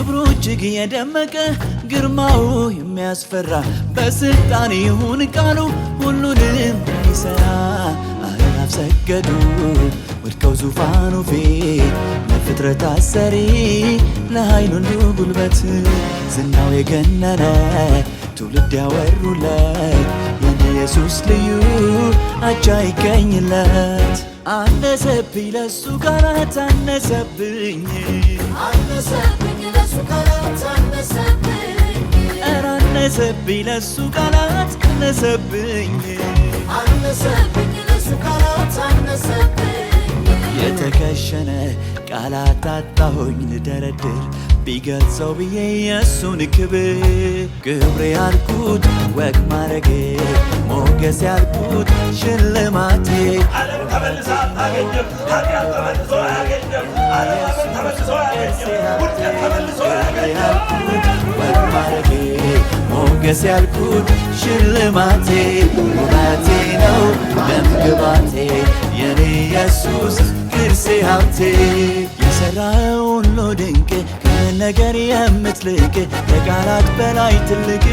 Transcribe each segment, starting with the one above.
ክብሩ እጅግ የደመቀ ግርማው የሚያስፈራ በስልጣን ይሁን ቃሉ ሁሉንም የሚሰራ አእላፍ ሰገዱ ወድቀው ዙፋኑ ፊት ለፍጥረታት ሰሪ ለኃይል ሁሉ ጉልበት ዝናው የገነነ ትውልድ ያወሩለት የኢየሱስ ልዩ አቻ ይገኝለት አነሰብኝ ለሱ ቃላት አነሰብኝ ለሱ ቃላት አነሰብኝ ኧረ አነሰብኝ ለሱ ቃላት አነሰብኝ ለሱ ቃላት አነሰብኝ የተከሸነ ቃላት አጣሁኝ ልደረድር ቢገልጸው ብዬ የሱን ክብር ያልኩት ወግ ማረጌ ሞገስ ያልኩት ሽልማቴ ዓለም ተመልሳ አታገኝም ኃጢአት ተመልሶ አያገኝም ዓለም ተመልሶ አያገኝም ውድቀት ተመልሶ አያገኝም ወግ ማረጌ ሞገስ ያልኩት ሽልማቴ ውበቴ ነው ደምግባቴ የኔ ኢየሱስ ቅርሴ ሀብቴ የሠራኸው ሁሉ ድንቅ ከመነገር የምትልቅ ከቃላት በላይ ትልቅ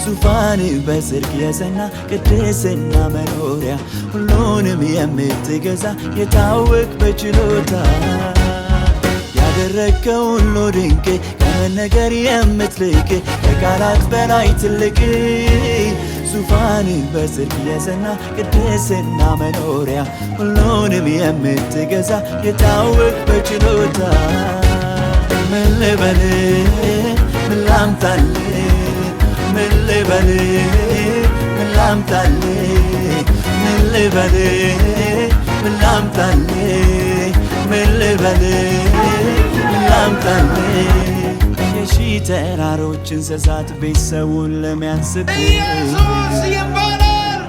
ዙፋን በጽድቅ የጸና ቅድስና መኖሪያ ሁሉንም የምትገዛ የታወቅ በችሎታ ያደረግከው ሁሉ ድንቅ ከመነገር የምትልቅ ከቃላት በላይ ትልቅ ዙፋን በጽድቅ የጸና ቅድስና መኖሪያ ሁሉንም የምትገዛ የታወቅ በችሎታ ምን ልበል ምን ላምጣል ምን ልበል ምን ላምጣል ምን ልበል ምን ላምጣል ምን ልበል ምን ላምጣል የሺህ ተራሮች እንስሳት ቤተሰቡን ለሚያንስብ ኢየሱስ ይባላል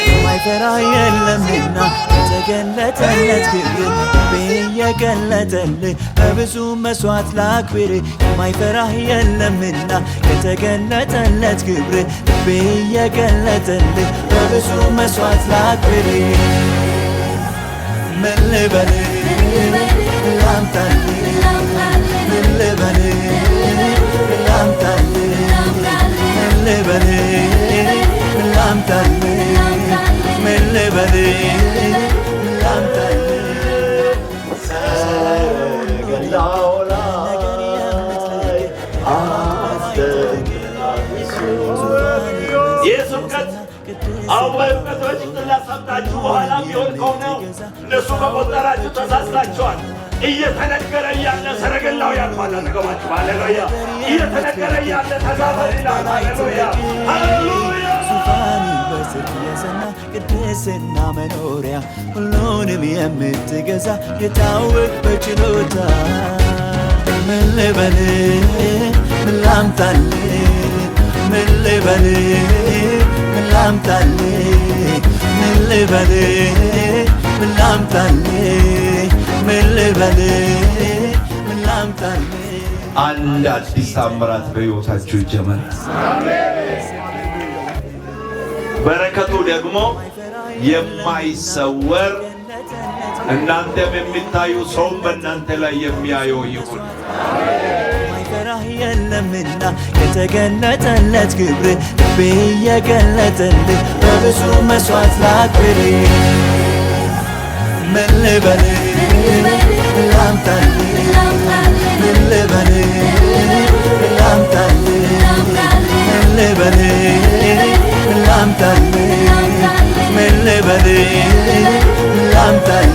የማይፈራ የለምና የተገለጠለት ክብር የገለጠልህ በብዙ መስዋዕት ላክብር የማይፈራህ የለምና የተገለጠለት ክብር የገለጠልህ በብዙ መስዋዕት ላክብር ምን ልበል ምን ላምጣል ምን ልበል ምን ላምጣል ምን ልበል ምን ላምጣል ምን ልበል ምን ላምጣል ሰረገላው ላይ ይህ ስብከት አሁን በእውቀት በጭንቅላት ሰምታችሁ በኋላ ቢሆን ከሆነው እነሱ ከቆጠራችሁ ተሳስታችኋል። እየተነገረ እያለ ሰረገላው ያልፋል። አጠገባችሁ ሃሌሉያ! እየተነገረ እያለ ተሳፈር ይላል። ሃሌሉያ! ሃሌሉያ! ዙፋን በጽድቅ የጸና ቅድስና መኖሪያ ሁሉንም የምትገዛ የታወቅ በችሎታ ምን ልበል ምን ላምጣል ምን ልበል ምን ላምጣል ምን ልበል ምን ላምጣል ምን ልበል ምን ላምጣል አንድ አዲስ ታምራት በሕይወታችሁ ይጀመር። በረከቱ ደግሞ የማይሰወር እናንተም የሚታዩ ሰውም በእናንተ ላይ የሚያየው ይሁን። ማይፈራህ የለምና የተገለጠለት ክብር ልቤ የገለጠልህ በብዙ መስዋዕት ላክብር ምን ልበል ምን ላምጣል ምን ልበል ምን ላምጣል ምን ልበል ምን ላምጣል ምን ልበል ምን ላምጣል